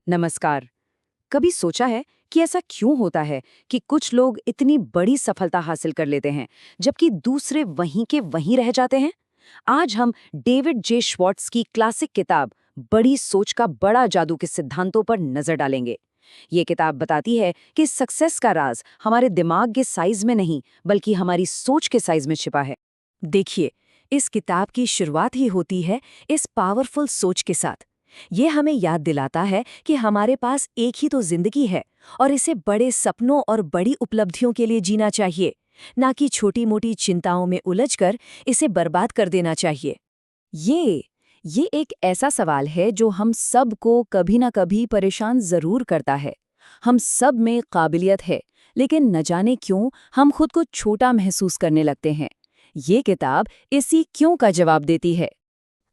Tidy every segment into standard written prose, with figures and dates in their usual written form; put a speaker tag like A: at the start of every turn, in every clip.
A: नमस्कार। कभी सोचा है कि ऐसा क्यों होता है कि कुछ लोग इतनी बड़ी सफलता हासिल कर लेते हैं जबकि दूसरे वहीं के वहीं रह जाते हैं? आज हम डेविड जे श्वार्ट्ज की क्लासिक किताब बड़ी सोच का बड़ा जादू के सिद्धांतों पर नजर डालेंगे। ये किताब बताती है कि सक्सेस का राज हमारे दिमाग के साइज में नहीं बल्कि हमारी सोच के साइज में छिपा है। देखिए, इस किताब की शुरुआत ही होती है इस पावरफुल सोच के साथ। ये हमें याद दिलाता है कि हमारे पास एक ही तो जिंदगी है और इसे बड़े सपनों और बड़ी उपलब्धियों के लिए जीना चाहिए, ना कि छोटी-मोटी चिंताओं में उलझकर इसे बर्बाद कर देना चाहिए। ये ये एक ऐसा सवाल है जो हम सब को कभी ना कभी परेशान जरूर करता है। हम सब में काबिलियत है, लेकिन न जाने क्यों हम खुद को छोटा महसूस करने लगते हैं। ये किताब इसी क्यों का जवाब देती है।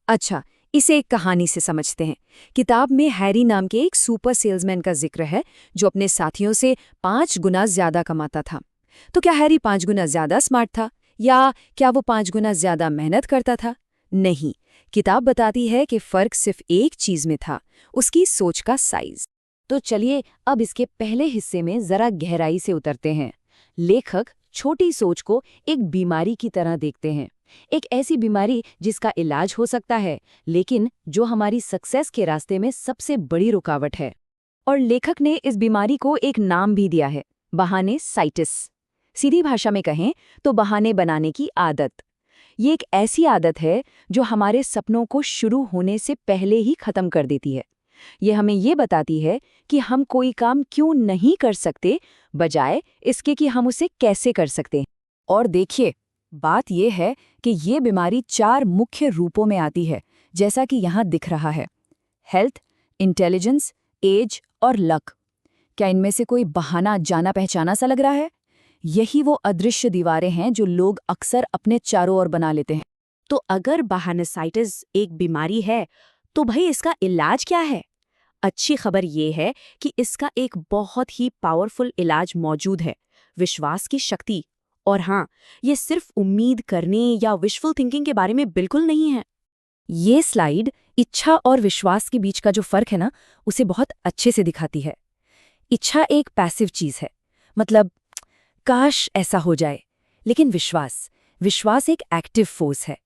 A: अच्छा, इसे एक कहानी से समझते हैं। किताब में हैरी नाम के एक सुपर सेल्समैन का जिक्र है जो अपने साथियों से 5 गुना ज्यादा कमाता था। तो क्या हैरी 5 गुना ज्यादा स्मार्ट था, या क्या वो 5 गुना ज्यादा मेहनत करता था? नहीं, किताब बताती है कि फर्क सिर्फ एक चीज में था, उसकी सोच का साइज। तो चलिए अब इसके पहले हिस्से में जरा गहराई से उतरते हैं। लेखक छोटी सोच को एक बीमारी की तरह देखते हैं, एक ऐसी बीमारी जिसका इलाज हो सकता है लेकिन जो हमारी सक्सेस के रास्ते में सबसे बड़ी रुकावट है। और लेखक ने इस बीमारी को एक नाम भी दिया है, बहाने साइटिस। सीधी भाषा में कहें तो बहाने बनाने की आदत। ये एक ऐसी आदत है जो हमारे सपनों को शुरू होने से पहले ही खत्म कर देती है। ये हमें ये बताती है कि हम कोई काम क्यों नहीं कर सकते, बजाय इसके कि हम उसे कैसे कर सकते हैं। और देखिए, बात यह है कि ये बीमारी 4 मुख्य रूपों में आती है, जैसा कि यहाँ दिख रहा है: हेल्थ, इंटेलिजेंस, एज और लक। क्या इनमें से कोई बहाना जाना पहचाना सा लग रहा है? यही वो अदृश्य दीवारें हैं जो लोग अक्सर अपने चारों ओर बना लेते हैं। तो अगर बहानासाइटिस एक बीमारी है, तो भाई इसका इलाज क्या है? अच्छी खबर ये है कि इसका एक बहुत ही पावरफुल इलाज मौजूद है: विश्वास की शक्ति। और हाँ, ये सिर्फ उम्मीद करने या विशफुल थिंकिंग के बारे में बिल्कुल नहीं है। ये स्लाइड इच्छा और विश्वास के बीच का जो फर्क है ना, उसे बहुत अच्छे से दिखाती है। इच्छा एक पैसिव चीज है, मतलब काश ऐसा हो जाए। लेकिन विश्वास विश्वास एक एक्टिव फोर्स है।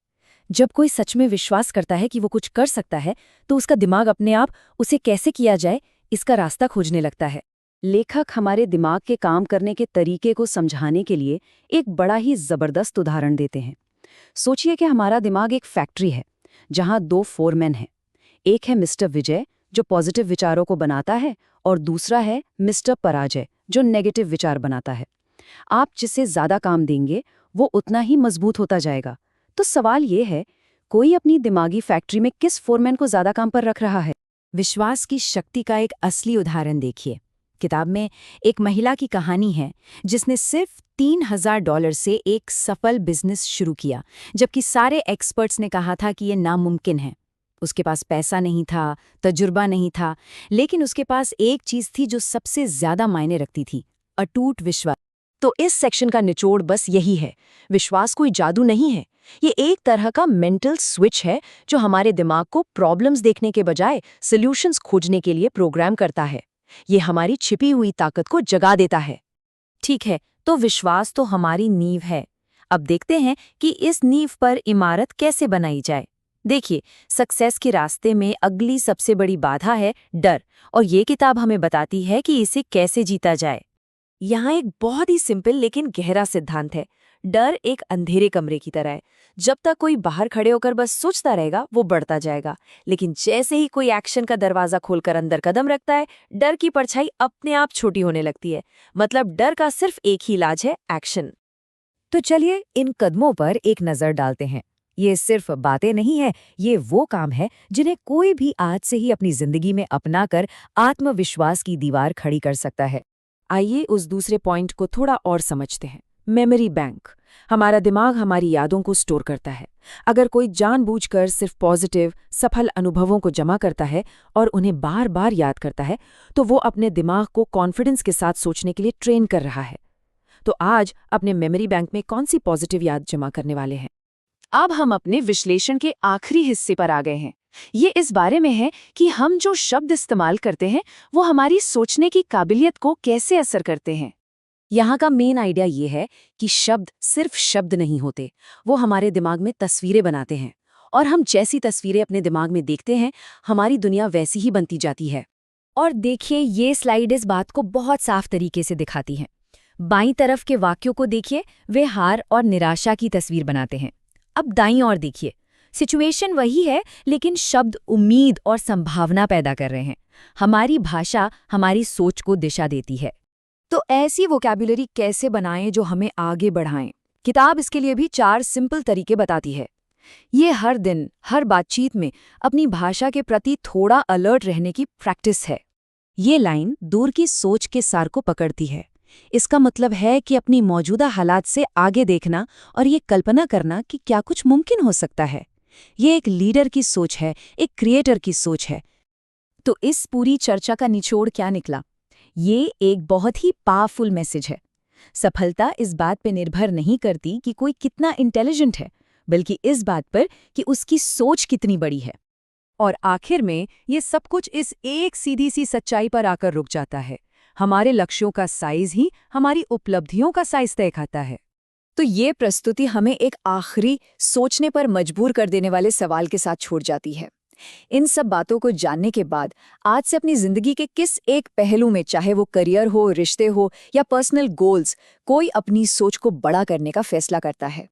A: जब कोई सच में विश्वास करता है कि वो कुछ कर सकता है, तो उसका दिमाग अपने आप उसे कैसे किया जाए इसका रास्ता खोजने लगता है। लेखक हमारे दिमाग के काम करने के तरीके को समझाने के लिए एक बड़ा ही जबरदस्त उदाहरण देते हैं। सोचिए कि हमारा दिमाग एक फैक्ट्री है जहां 2 फोरमैन हैं। एक है मिस्टर विजय जो पॉजिटिव विचारों को बनाता है, और दूसरा है मिस्टर पराजय जो नेगेटिव विचार बनाता है। आप जिससे ज्यादा काम देंगे वो उतना ही मजबूत होता जाएगा। तो सवाल ये है, कोई अपनी दिमागी फैक्ट्री में किस फोरमैन को ज्यादा काम पर रख रहा है? विश्वास की शक्ति का एक असली उदाहरण देखिए। किताब में एक महिला की कहानी है जिसने सिर्फ $3000 से एक सफल बिजनेस शुरू किया, जबकि सारे एक्सपर्ट्स ने कहा था कि ये नामुमकिन है। उसके पास पैसा नहीं था, तजुर्बा नहीं था, लेकिन उसके पास एक चीज थी जो सबसे ज्यादा मायने रखती थी: अटूट विश्वास। तो इस सेक्शन का निचोड़ बस यही है, विश्वास कोई जादू नहीं है। ये एक तरह का मेंटल स्विच है जो हमारे दिमाग को प्रॉब्लम्स देखने के बजाय सॉल्यूशंस खोजने के लिए प्रोग्राम करता है। ये हमारी छिपी हुई ताकत को जगा देता है। ठीक है, तो विश्वास तो हमारी नींव है। अब देखते हैं कि इस नींव पर इमारत कैसे बनाई जाए। देखिए, सक्सेस के रास्ते में अगली सबसे बड़ी बाधा है डर, और ये किताब हमें बताती है कि इसे कैसे जीता जाए। यहाँ एक बहुत ही सिंपल लेकिन गहरा सिद्धांत है: डर एक अंधेरे कमरे की तरह है। जब तक कोई बाहर खड़े होकर बस सोचता रहेगा, वो बढ़ता जाएगा। लेकिन जैसे ही कोई एक्शन का दरवाजा खोलकर अंदर कदम रखता है, डर की परछाई अपने आप छोटी होने लगती है। मतलब डर का सिर्फ एक ही इलाज है: एक्शन। तो चलिए इन कदमों पर एक नजर डालते हैं। ये सिर्फ बातें नहीं है, ये वो काम है जिन्हें कोई भी आज से ही अपनी जिंदगी में अपनाकर आत्मविश्वास की दीवार खड़ी कर सकता है। आइए उस दूसरे पॉइंट को थोड़ा और समझते हैं। Memory bank. हमारा दिमाग हमारी यादों को स्टोर करता है। अगर कोई जानबूझकर सिर्फ पॉजिटिव, सफल अनुभवों को जमा करता है और उन्हें बार बार याद करता है, तो वो अपने दिमाग को कॉन्फिडेंस के साथ सोचने के लिए ट्रेन कर रहा है। तो आज अपने मेमोरी बैंक में कौन सी पॉजिटिव याद जमा करने वाले हैं? अब हम अपने विश्लेषण के आखिरी हिस्से पर आ गए हैं। ये इस बारे में है कि हम जो शब्द इस्तेमाल करते हैं वो हमारी सोचने की काबिलियत को कैसे असर करते हैं। यहाँ का मेन आइडिया ये है कि शब्द सिर्फ शब्द नहीं होते, वो हमारे दिमाग में तस्वीरें बनाते हैं, और हम जैसी तस्वीरें अपने दिमाग में देखते हैं हमारी दुनिया वैसी ही बनती जाती है।
B: और देखिए, ये स्लाइड इस बात को बहुत साफ तरीके से दिखाती है। बाईं तरफ के वाक्यों को देखिए, वे हार और निराशा की तस्वीर बनाते हैं। अब दाईं ओर देखिए, सिचुएशन वही है लेकिन शब्द उम्मीद और संभावना पैदा कर रहे हैं। हमारी भाषा हमारी सोच को दिशा देती है।
A: तो ऐसी वोकैब्युलरी कैसे बनाएं जो हमें आगे बढ़ाएं? किताब इसके लिए भी 4 सिंपल तरीके बताती है। ये हर दिन, हर बातचीत में अपनी भाषा के प्रति थोड़ा अलर्ट रहने की प्रैक्टिस है। ये लाइन दूर की सोच के सार को पकड़ती है। इसका मतलब है कि अपनी मौजूदा हालात से आगे देखना और ये कल्पना करना कि क्या कुछ मुमकिन हो सकता है। ये एक लीडर की सोच है, एक क्रिएटर की सोच है। तो इस पूरी चर्चा का निचोड़ क्या निकला? ये एक बहुत ही पावरफुल मैसेज है। सफलता इस बात पे निर्भर नहीं करती कि कोई कितना इंटेलिजेंट है, बल्कि इस बात पर कि उसकी सोच कितनी बड़ी है। और आखिर में ये सब कुछ इस एक सीधी सी सच्चाई पर आकर रुक जाता है। हमारे लक्ष्यों का साइज ही हमारी उपलब्धियों का साइज तय करता है। तो ये प्रस्तुति हमें एक आखिरी सोचने पर मजबूर कर देने वाले सवाल के साथ छोड़ जाती है। इन सब बातों को जानने के बाद आज से अपनी जिंदगी के किस एक पहलू में, चाहे वो करियर हो, रिश्ते हो या पर्सनल गोल्स, कोई अपनी सोच को बड़ा करने का फैसला करता है।